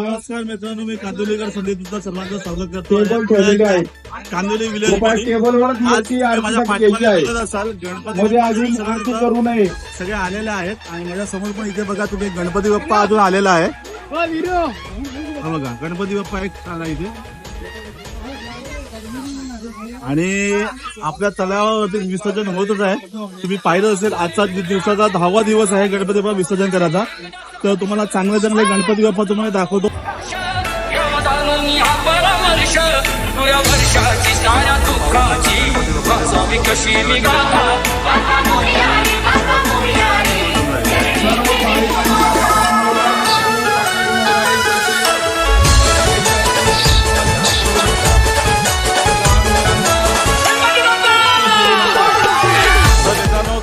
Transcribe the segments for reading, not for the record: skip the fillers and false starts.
नमस्कार मित्रांनो, मी कांदिवलीकर संदीप तुमचं सर्वांचं स्वागत करतो. कांदिवली विलेज माझ्या पाठीमागे असाल गणपती सगळे आलेले आहेत आणि माझ्या समोर पण इथे बघा तुम्ही गणपती बाप्पा अजून आलेला आहे. बघा गणपती बाप्पा एक आला इथे आणि आपल्या तलावावरती विसर्जन होतच आहे. तुम्ही पाहिलं असेल आजचा दिवसाचा 10वा दिवस आहे गणपती बाप्पा विसर्जन करायचा. तर तुम्हाला चांगले चांगले गणपती बाप्पा तुम्हाला दाखवतो.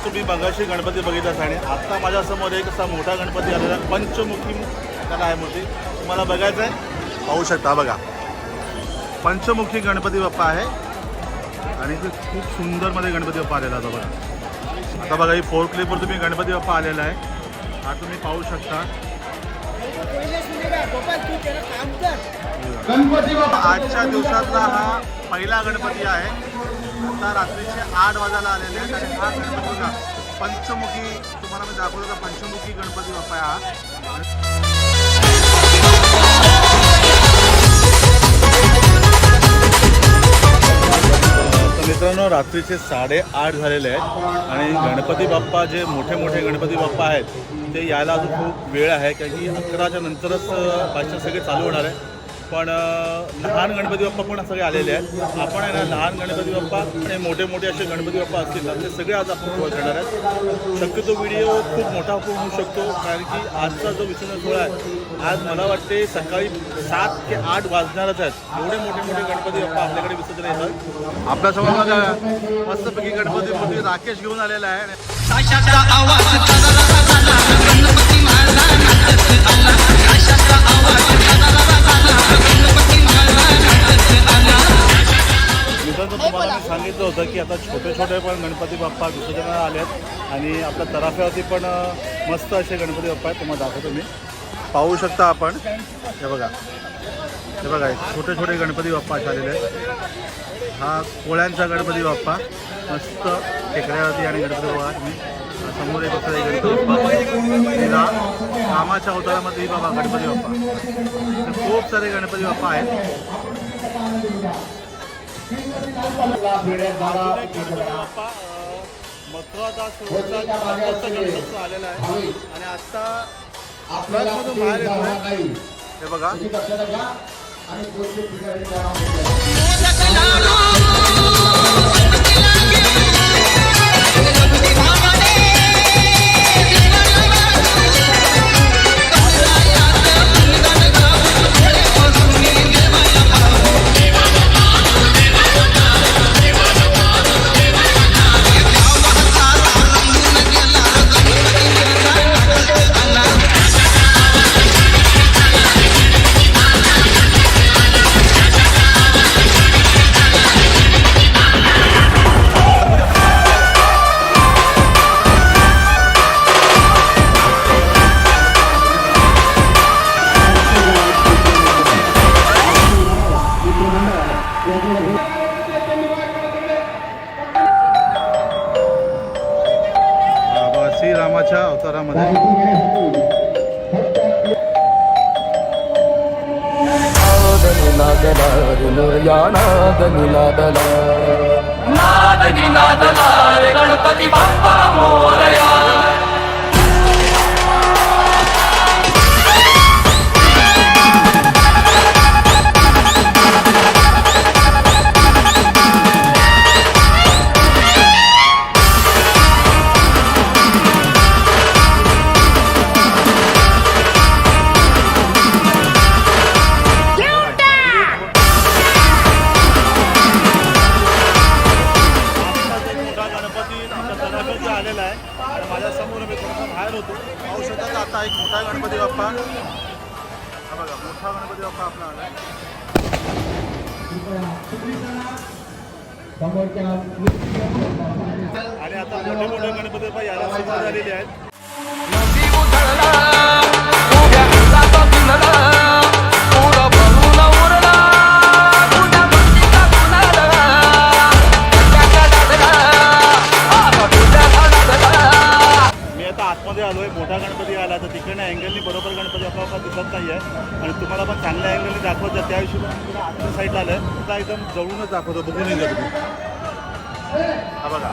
तुम्ही मगाशी गणपती बघितलाच आणि आता माझ्या समोर एक असा मोठा गणपती आलेला पंचमुखी त्याला आहे मूर्ती तुम्हाला बघायचं आहे. पाहू शकता बघा पंचमुखी गणपती बाप्पा आहे आणि ते खूप सुंदर मध्ये गणपती बाप्पा आलेला होता बघा. आता बघा ही 4 क्लिपवर तुम्ही गणपती बाप्पा आलेला आहे. हा तुम्ही पाहू शकता. आजच्या दिवसातला हा पहिला गणपती आहे. आता रात्रीचे 8 वाजायला आलेले आहेत आणि हा गणपती बघा पंचमुखी तुम्हाला मी दाखवतो. पंचमुखी गणपती बाप्पा हा. मित्रांनो रात्रीचे 8:30 झालेले आहेत आणि गणपती बाप्पा जे मोठे मोठे गणपती बाप्पा आहेत ते यायला अजून खूप वेळ आहे कारण की 11च्या नंतरच बाकीचे सगळे चालू होणार आहे. पण लहान गणपती बाप्पा पण सगळे आलेले आहेत. आपण आहे ना लहान गणपती बाप्पा आणि मोठे मोठे असे गणपती बाप्पा असतील ना ते सगळे आज आपण कव्हर करणार आहेत. शक्यतो व्हिडिओ खूप मोठा होऊ शकतो कारण की आजचा जो विसर्जन सोहळा आहे आज मला वाटते सकाळी 7 ते 8 वाजणारच आहेत. एवढे मोठे मोठे गणपती बाप्पा आपल्याकडे विसर्जन येतात. आपल्यासमोर बघा मस्तपैकी गणपती मोठी राकेश घेऊन आलेला आहे. तुम्हाला मी सांगितलं होतं की आता छोटे छोटे पण गणपती बाप्पा विसर्जनाला आले आहेत आणि आपल्या तराफ्यावरती पण मस्त असे गणपती बाप्पा आहेत. तुम्हाला दाखवतो मी. पाहू शकता आपण. हे बघा हे बघा छोटे छोटे गणपती बाप्पा आलेले आहेत. हा कोळ्यांचा गणपती बाप्पा मस्त टेकड्यावरती आणि गणपती बाप्पा तुम्ही समोर एक असं गणपती बाप्पा रामाच्या अवतारामध्ये बाबा गणपती बाप्पा. खूप सारे गणपती बाप्पा आहेत. आलेला आहे आणि आता आपल्यामधून बाहेर येतोय. हे बघा श्रीरामाच्या अवतारामध्ये गणपती बाप्पा मोरया. आलेला आहे आणि माझ्या समोर मी थोडासा बाहेर होतो. पाहू शकता आता एक मोठा गणपती बाप्पा. हा बघा मोठा गणपती बाप्पा आपला आला. आणि आता मोठे मोठे गणपती बाप्पा यायला सुरुवात झालेली आहेत. आणि तुम्हाला पण चांगल्या अँगलने दाखवत जा. त्या हिशोबाने तुम्हाला आतल्या साईडला आलं तर एकदम जवळूनच दाखवतो, बघून येईल तुम्ही. हा बघा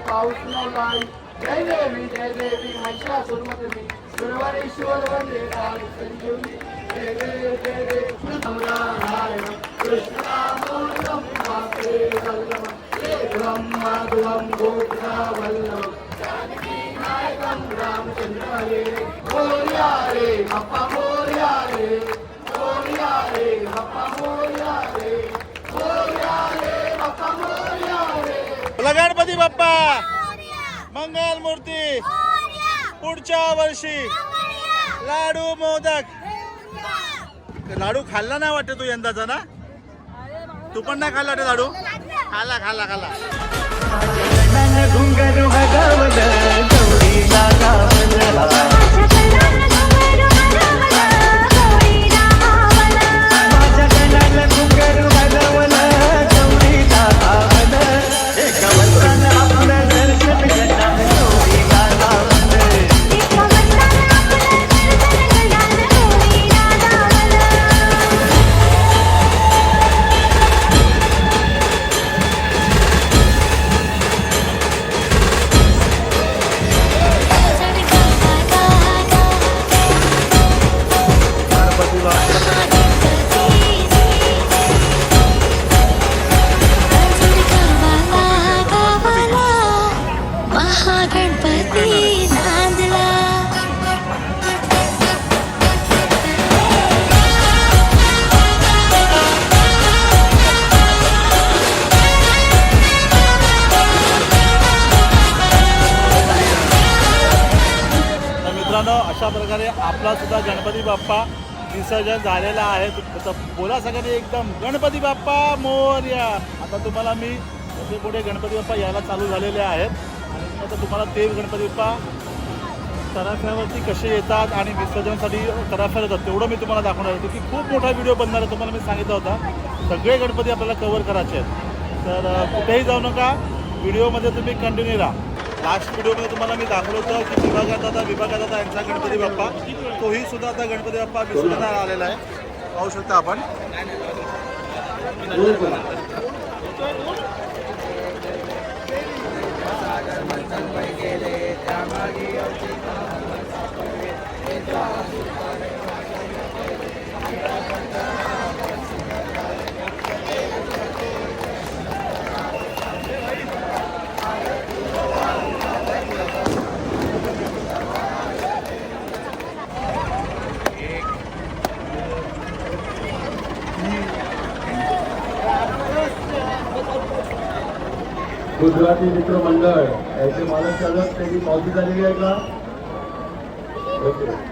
पाऊस लावलाय. जय देवी महिषासुरमर्दिनी सुरवरेश्वर वंदे काल संजीवनी. जय देव नारायण कृष्णामूर्तं वासुदेवं ब्रह्मध्वं गोत्रावल्लभं जानकी नायकं रामचंद्र हरे. मोरया रे बाप्पा मोरया रे, मोरया रे बाप्पा मोरया रे, मोरया रे बाप्पा मोरया रे. गणपती बाप्पा मंगल मूर्ती. पुढच्या वर्षी लाडू मोदक. लाडू खाल्ला नाही वाटत तू यंदाचा ना? तू पण नाही खाल्ला ते लाडू? खाल्ला खाल्ला खाल्ला. अशा प्रकारे आपला सुद्धा गणपती बाप्पा विसर्जन झालेलं आहे. तर बोला सगळ्यांनी एकदम गणपती बाप्पा मोरया. आता तुम्हाला मी मोठे मोठे गणपती बाप्पा यायला चालू झालेले आहेत आणि आता तुम्हाला ते गणपती बाप्पा तराफ्यावरती कसे येतात आणि विसर्जनासाठी तराफ्याला येतात तेवढं मी तुम्हाला दाखवणार होतो की खूप मोठा व्हिडिओ बनणार आहे. तुम्हाला मी सांगितलं होता सगळे गणपती आपल्याला कव्हर करायचे आहेत. तर कुठेही जाऊ नका, व्हिडिओमध्ये तुम्ही कंटिन्यू राहा. लास्ट व्हिडिओमध्ये तुम्हाला मी दाखवलं होतं की विभागात आता यांचा गणपती बाप्पा तोही सुद्धा आता गणपती बाप्पा विसर्जनाला आलेला आहे. पाहू शकता आपण. गुजराती मित्र मंडळ याचे मालक चालक त्यांची पावती झालेली आहे का? ओके.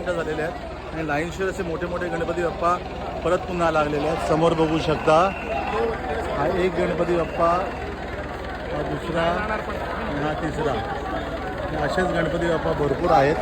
झालेले आहेत आणि लाईनशिर असे मोठे मोठे गणपती बाप्पा परत पुन्हा लागलेले आहेत. समोर बघू शकता हा एक गणपती बाप्पा, हा दुसरा आणि हा तिसरा. असेच गणपती बाप्पा भरपूर आहेत.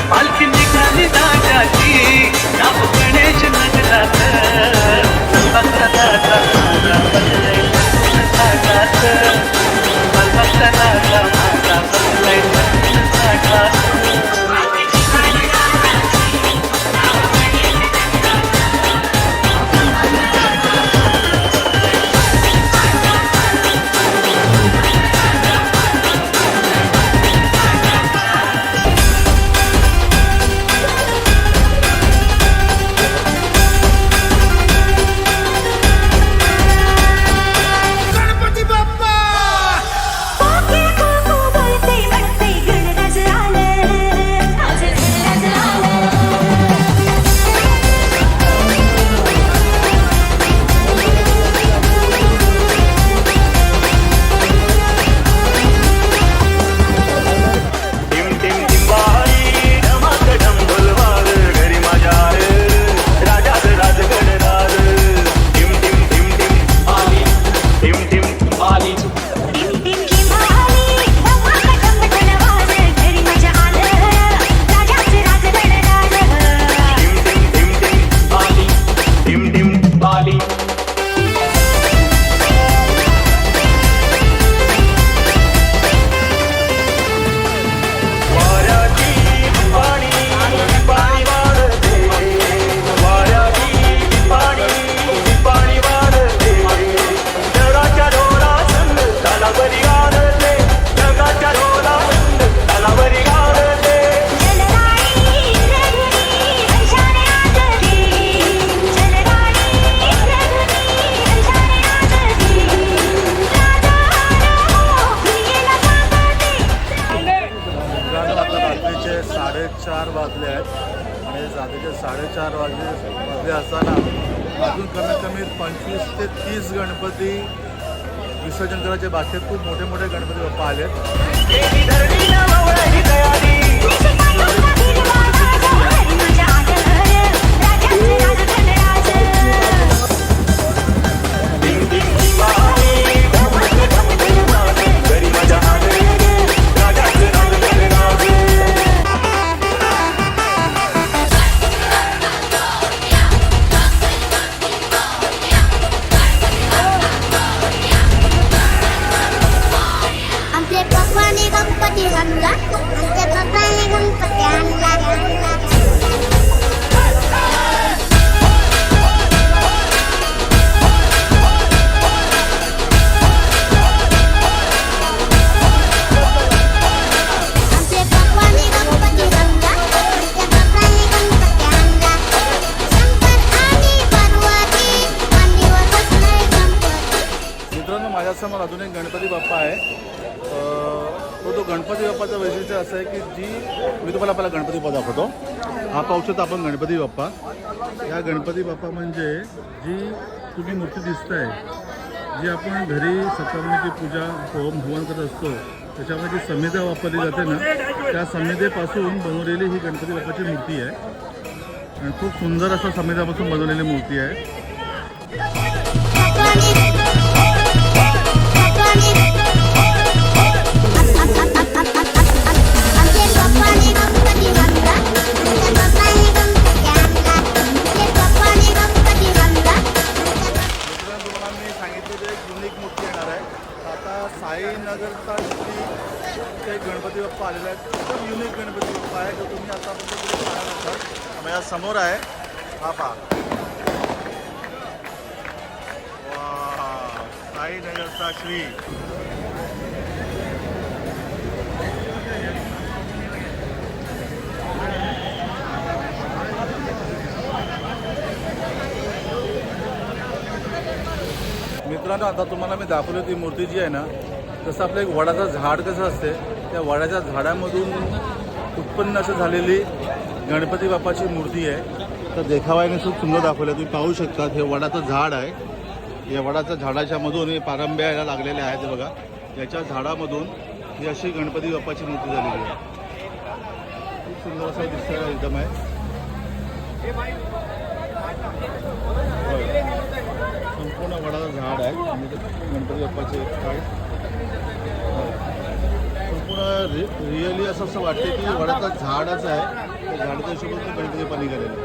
पालखी निघाली दादाची नाव गणेश नगरात भक्ताचा माझा बदलाय साठात भक्ताचा माझा बदलाय साठात. 4:30 वाजले आहेत आणि रात्रीचे 4:30 वाजले असताना अजून कमीत कमी 25 ते 30 गणपती विसर्जन करायचे बाकी आहेत. खूप मोठे मोठे गणपती बाप्पा आले आहेत. आमचे पप्पाने गणपती आणला आमच्या पप्पाने गणपती आणला आमचे पप्पाने गणपती आणला आमच्या पप्पाने गणपती आणला शंकर आणि पार्वती मांडीवर बसलाय गणपती. मित्रांनो, माझ्यासमोर अजून एक गणपती बाप्पा आहे. तो गणपती बाप्पाचं वैशिष्ट्य असं आहे की मी तुम्हाला पहिला गणपती बाप्पा दाखवतो. हा पाहू शकतो आपण गणपती बाप्पा. या गणपती बाप्पा म्हणजे जी तुम्ही मूर्ती दिसताय, जी आपण घरी सप्तमीची पूजा होम हवन करत असतो त्याच्यामध्ये जी समिधा वापरली जाते ना, त्या समिधेपासून बनवलेली ही गणपती बाप्पाची मूर्ती आहे आणि खूप सुंदर असा समिधापासून बनवलेली मूर्ती आहे. साईनगरचा एक गणपती बाप्पा आलेला आहे. खूप युनिक गणपती बाप्पा आहे जो तुम्ही आतापर्यंत पाहत असाल. माझ्या समोर आहे हा पहा. वा, साईनगरचा श्री. मित्रांनो, आता तुम्हाला मी दाखवली ती मूर्ती जी आहे ना, जसं आपलं एक वडाचं झाड कसं असते, त्या वडाच्या झाडामधून उत्पन्न असं झालेली गणपती बाप्पाची मूर्ती आहे. तर देखावाने खूप सुंदर दाखवलं. तुम्ही पाहू शकता हे वडाचं झाड आहे. या वडाच्या झाडाच्या मधून हे पारंब्या यायला लागलेल्या आहेत. बघा, याच्या झाडामधून ही अशी गणपती बाप्पाची मूर्ती झालेली आहे. खूप सुंदर असं दिसतं एकदम आहे. संपूर्ण वडाचं झाड आहे म्हणजे गणपती बाप्पाचे काय संपूर्ण रिअली असं वाटते की वडाचं झाडच आहे. त्या झाडाच्या हिशोबाने गणपती बाप्पा निघालेले.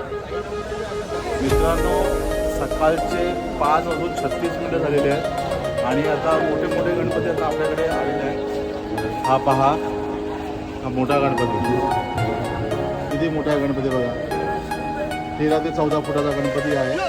मित्रांनो, सकाळचे 5:36 झालेले आहेत आणि आता मोठे मोठे गणपती आता आपल्याकडे आलेले आहेत. हा पहा, हा मोठा गणपती. किती मोठा गणपती बघा. 13 ते 14 फुटाचा गणपती आहे.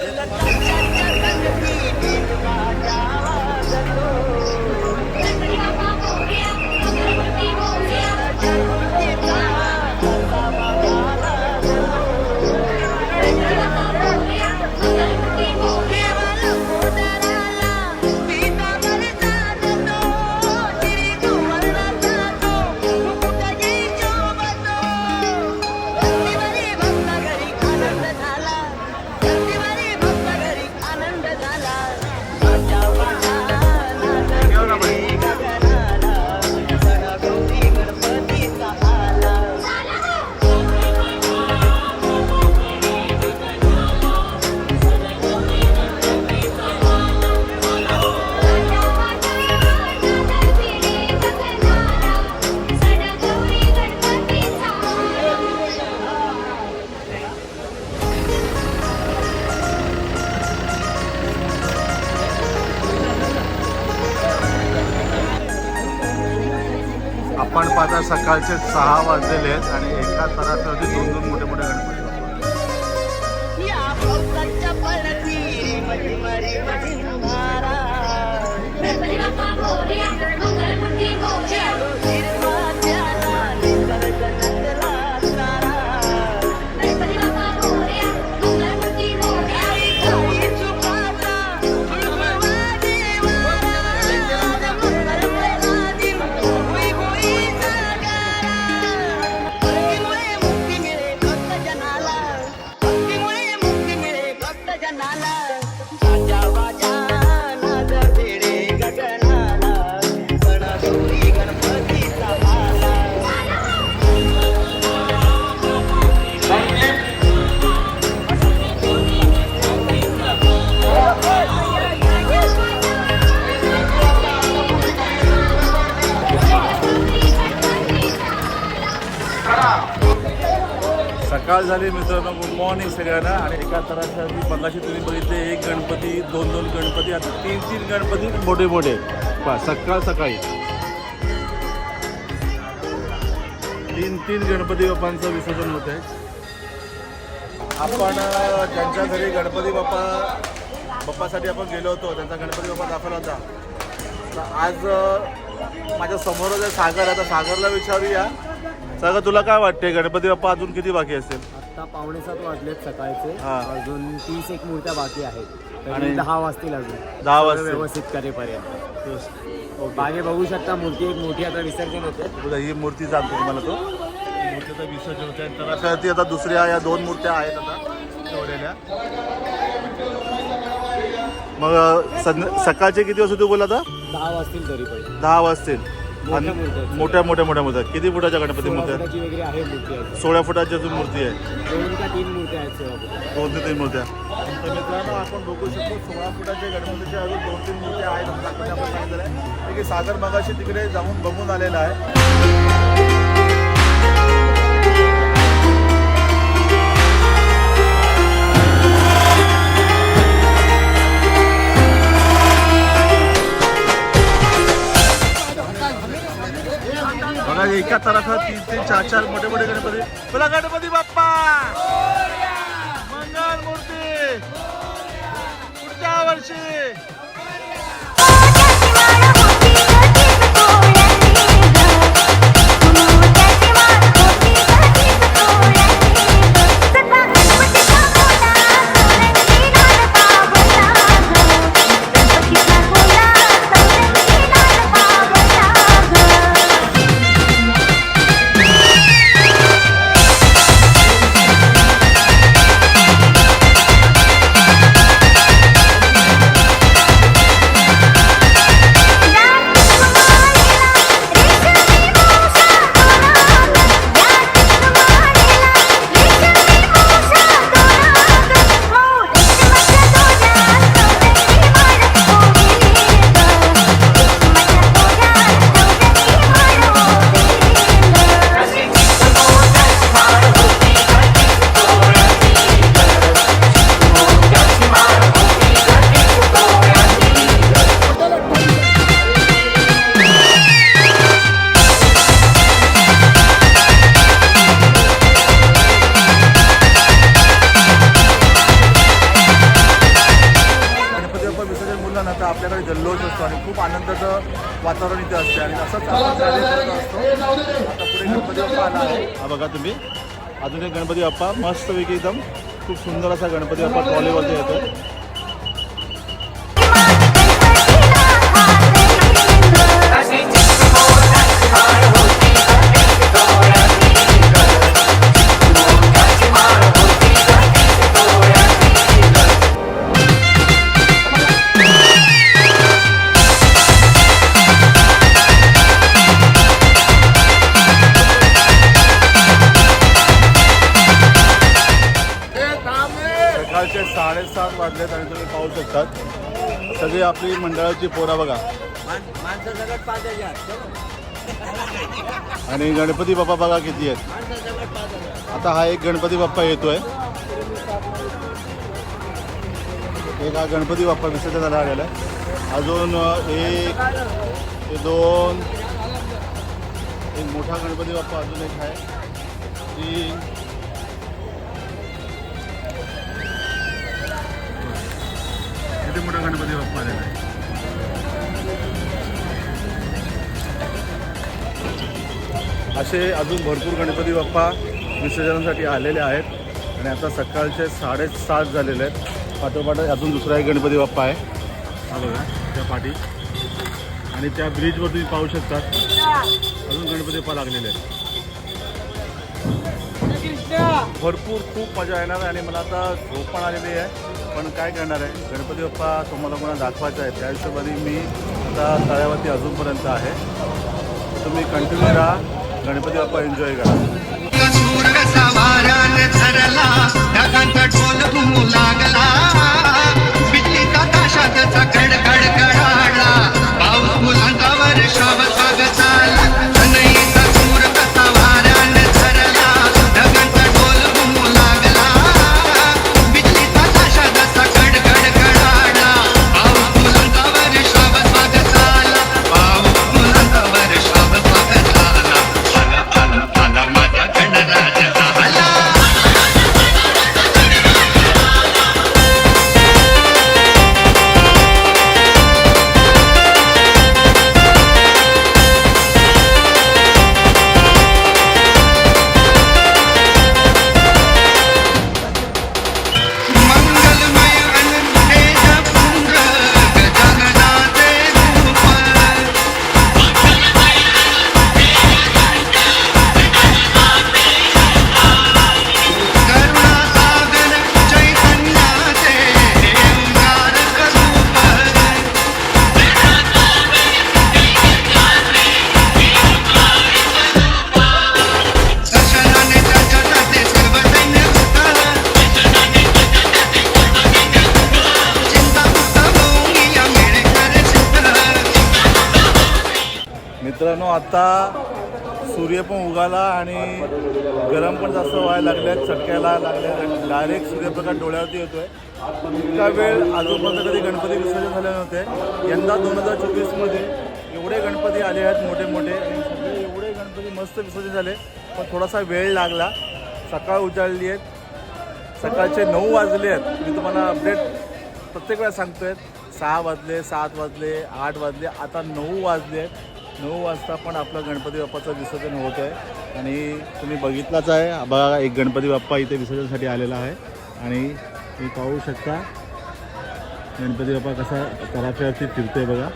आपण पाहता सकाळचे 6 वाजलेले आहेत आणि एका तराफ्यावरती 2-2 मोठे मोठे गणपती सकाळ झाली मित्रांनो. गुड मॉर्निंग सगळ्यांना. आणि एका तरासाठी मगाशी तुम्ही बघितले एक गणपती, दोन दोन गणपती, आता तीन तीन गणपती मोठे मोठे. सकाळ सकाळी तीन तीन गणपती बाप्पांचं विसर्जन होत आहे. आपण ज्यांच्या घरी गणपती बाप्पासाठी आपण गेलो होतो, त्यांचा गणपती बाप्पा दाखवला होता. तर आज माझ्या समोरच आहे सागर. आता सागरला विचारूया. सागर, तुला काय वाटते गणपती बाप्पा अजून किती बाकी असेल? आता 6:45 वाजलेत सकाळचे. हा. अजून 31 मूर्त्या बाकी आहेत. आणि आणि 10 वाजतील अजून 10 वाजतील. व्यवस्थित करेपर्यंत. बागे बघू शकता मूर्ती एक मोठी आता विसर्जन होते. तुला ही मूर्ती सांगतो तुम्हाला. तो मूर्तीचं विसर्जन होत आहे. तर अशा ती आता दुसऱ्या या दोन मूर्त्या आहेत आता ठेवलेल्या. मग सकाळचे किती वाजता तू बोला आता? 10 वाजतील तरी पण. 10 वाजतील. आणि मोठ्या मूर्त्या आहेत. मोठ्या मूर्त्या. किती फुटाच्या गणपती 16 मूर्त्या? फुटाची वगैरे आहे मूर्ती आहे. 16 फुटाची अजून मूर्ती आहे. 2 का 3 मूर्त्या आहेत 16 फुटाच्या. 2 ते 3 मूर्त्या. तर मित्रांनो आपण बघू शकतो 16 फुटाच्या गणपतीच्या अजून 2-3 मूर्त्या आहेत. आपण सांगितलं आहे की सागर मगाशी तिकडे जाऊन बघून आलेला आहे. बघा एका तराफा 3-3, 4-4 मोठे मोठे गणपती. बोला गणपती बाप्पा मंगल मूर्ती पुढच्या वर्षी. आपल्याकडे जल्लोष असतो आणि खूप आनंदाचं वातावरण इथे असते. आणि असंच आपण साजरे करत असतो. आता पुढे गणपती बाप्पा आला आहे. हा बघा तुम्ही, अजून एक गणपती बाप्पा मस्तपैकी एकदम खूप सुंदर असा गणपती बाप्पा ट्रॉलीवरती येतो. सकाळचे 7:30 वाजलेत आणि तुम्ही पाहू शकतात सगळी आपली मंडळाची पोरा बघा. आणि गणपती बाप्पा बघा किती आहेत. आता हा एक गणपती बाप्पा येतोय. एक हा गणपती बाप्पा विसर्जनाला आलेला आहे. अजून 1, 2, एक मोठा गणपती बाप्पा अजून एक आहे. 3, किती मोठा गणपती बाप्पा आलेला आहे. असे अजून भरपूर गणपती बाप्पा विसर्जनासाठी आलेले आहेत. आणि आता सकाळचे 7:30 झालेले आहेत. पाठोपाठ अजून दुसरा एक गणपती बाप्पा आहे. हा बघा त्या पाठी. आणि त्या ब्रिजवर तुम्ही पाहू शकतात अजून गणपती बाप्पा लागलेले आहेत. भरपूर खूप मजा येणार आहे. आणि मला आता झोप पण आलेली आहे. पण काय करणार आहे, गणपती बाप्पा तुम्हाला कोणा दाखवायचा आहे त्या हिशोबाने मी आता तळ्यावरती अजूनपर्यंत आहे. तुम्ही कंटिन्यू राहा, गणपती बाप्पा एन्जॉय करा. ढगांचा ढोल घुमू लागला, बिजलीचा ताशाचा कडकड कडाडला, पाऊस मुलांचा वर्षाव स्वागत आला, सनईचा सूर कसा वाऱ्याने झरला, ढगांचा ढोल घुमू आता सूर्य पण उगाला आणि गरम पण जास्त व्हायला लागले, चटक्याला लागले, डायरेक्ट सूर्यप्रकाश डोळ्यावरती येतोय. इतका वेळ अजूनपर्यंत कधी गणपती विसर्जन झाले नव्हते. यंदा 2024मध्ये एवढे गणपती आले आहेत मोठे मोठे आणि सगळे एवढे गणपती मस्त विसर्जन झाले. पण थोडासा वेळ लागला. सकाळ उजाडली आहेत, सकाळचे 9 वाजले आहेत. मी तुम्हाला अपडेट प्रत्येक वेळा सांगतो आहे. 6 वाजले, 7 वाजले, 8 वाजले, आता 9 वाजले आहेत. 9 वाजता पण आपलं गणपती बाप्पाचं विसर्जन होत आहे आणि तुम्ही बघितलाच आहे. बघा एक गणपती बाप्पा इथे विसर्जनासाठी आलेला आहे आणि तुम्ही पाहू शकता गणपती बाप्पा कसा तराफ्यावरती फिरतोय बघा.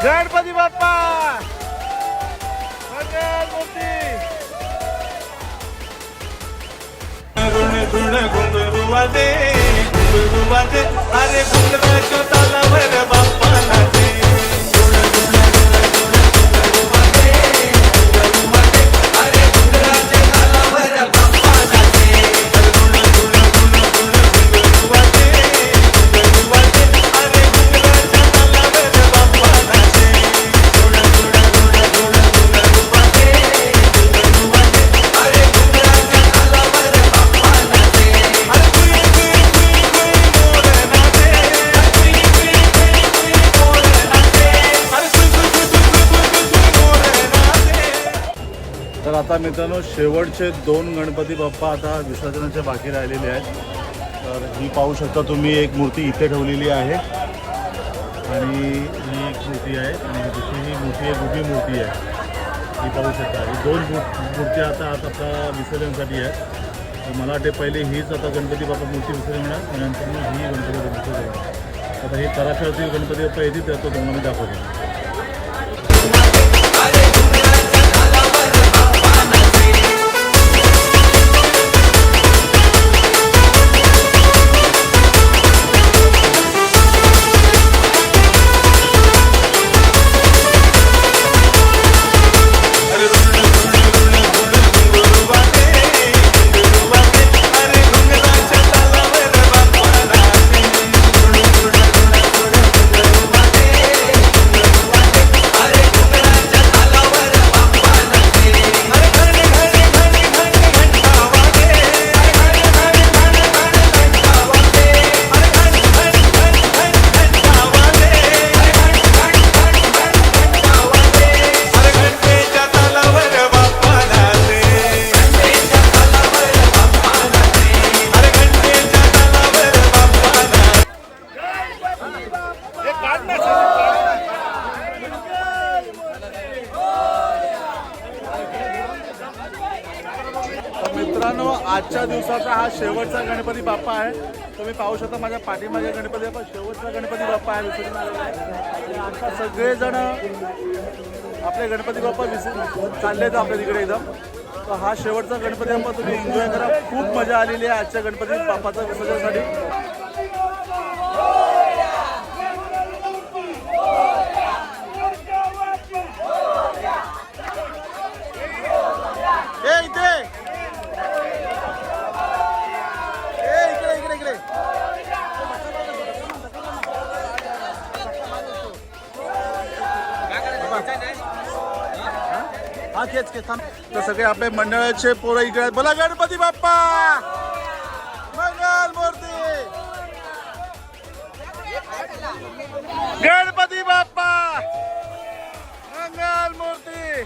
गणपती बाप्पा मंगलमूर्ती. अरे गुंगराच्या तालावर बाप्पा नाचे. अरे गुंगराच्या तालावर बाप्पा नाचे. अरे गुंगराच्या तालावर बाप्पा नाचे. अरे गुंगराच्या तालावर बाप्पा नाचे. अरे कुई कुई कुई कुई मोर नाचे. कुई कुई कुई कुई मोर नाचे. अरे कुई कुई कुई कुई कुई कुई मोर नाचे. तर आता मित्रांनो शेवटचे 2 गणपती बाप्पा आता विसर्जनाच्या बाकी राहिलेले आहेत. तर ही पाहू शकता तुम्ही एक मूर्ती इथे ठेवलेली आहे आणि ही एक मूर्ती आहे आणि दुसरी ही मोठी एक उभी मूर्ती आहे. ही पाहू शकता. ही 2 मूर्त्या आता आपल्या विसर्जनासाठी आहेत. तर मला वाटते पहिले हीच आता गणपती बाप्पा मूर्ती विसर्जन होणार आणि नंतर मग ही गणपती बाप्पा विसर्जन होणार. आता हे तराफ्यावरती गणपती बाप्पा येतील तर तो तुम्हाला दाखवतो. मित्रांनो आजच्या दिवसाचा हा शेवटचा गणपती बाप्पा आहे. तुम्ही पाहू शकता माझ्या पाठीमागे गणपती बाप्पा शेवटचा गणपती बाप्पा आहे विसर्जन आलेला आहे. आणि आता सगळेजण आपले गणपती बाप्पा चालले आहेत आपल्या तिकडे एकदम. तर हा शेवटचा गणपती बाप्पा तुम्ही एन्जॉय करा. खूप मजा आलेली आहे आजच्या गणपती बाप्पाच्या विसर्जनासाठी. हा खेच खेच थांब. तर सगळे आपले मंडळाचे पोरं इकडे आहेत. बोला गणपती बाप्पा मंगल मूर्ती. गणपती बाप्पा मंगल मूर्ती.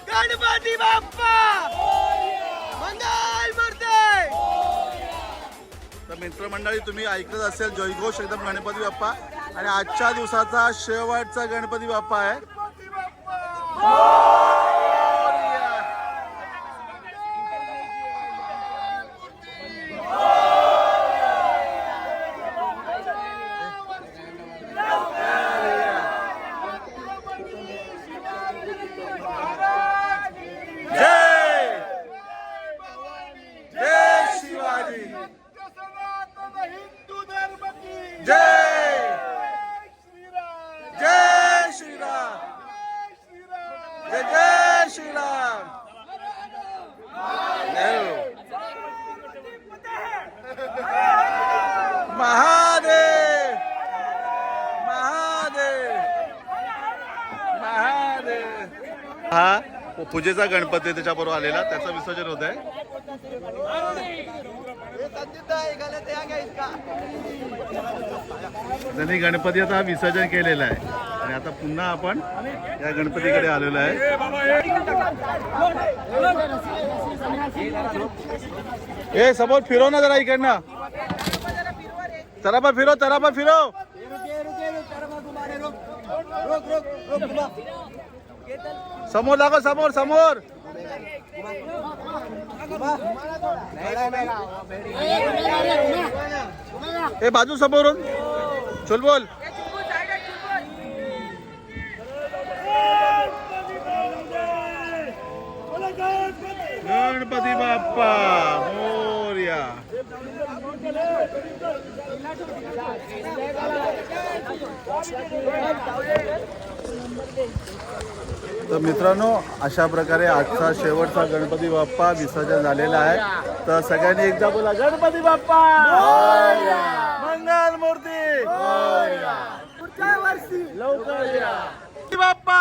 गणपती बाप्पा मंगल मूर्ती. तर मित्रमंडळी तुम्ही ऐकत असेल जयघोष एकदम गणपती बाप्पा. आणि आजच्या दिवसाचा शेवटचा गणपती बाप्पा आहे. जय जय शिवाजी. जय जय श्रीराम. जय जय श्रीराम. महादेव महादेव महादेव. हा पूजेचा गणपती त्याच्याबरोबर आलेला त्याचं विसर्जन होत आहे. त्यांनी गणपती आता विसर्जन केलेलं आहे आणि आता पुन्हा आपण या गणपतीकडे आलेलो आहे. ए समोर फिरव ना जरा इकडनं. तरापा फिरव तरापा फिरव. समोर दाखव समोर समोर. ए बाजू समोरून चल बोल. गणपती बाप्पा मोरया. तर मित्रांनो अशा प्रकारे आजचा शेवटचा गणपती बाप्पा विसर्जन झालेला आहे. तर सगळ्यांनी एकदा बोला गणपती बाप्पा मंगल मूर्ती लवकर या. बाप्पा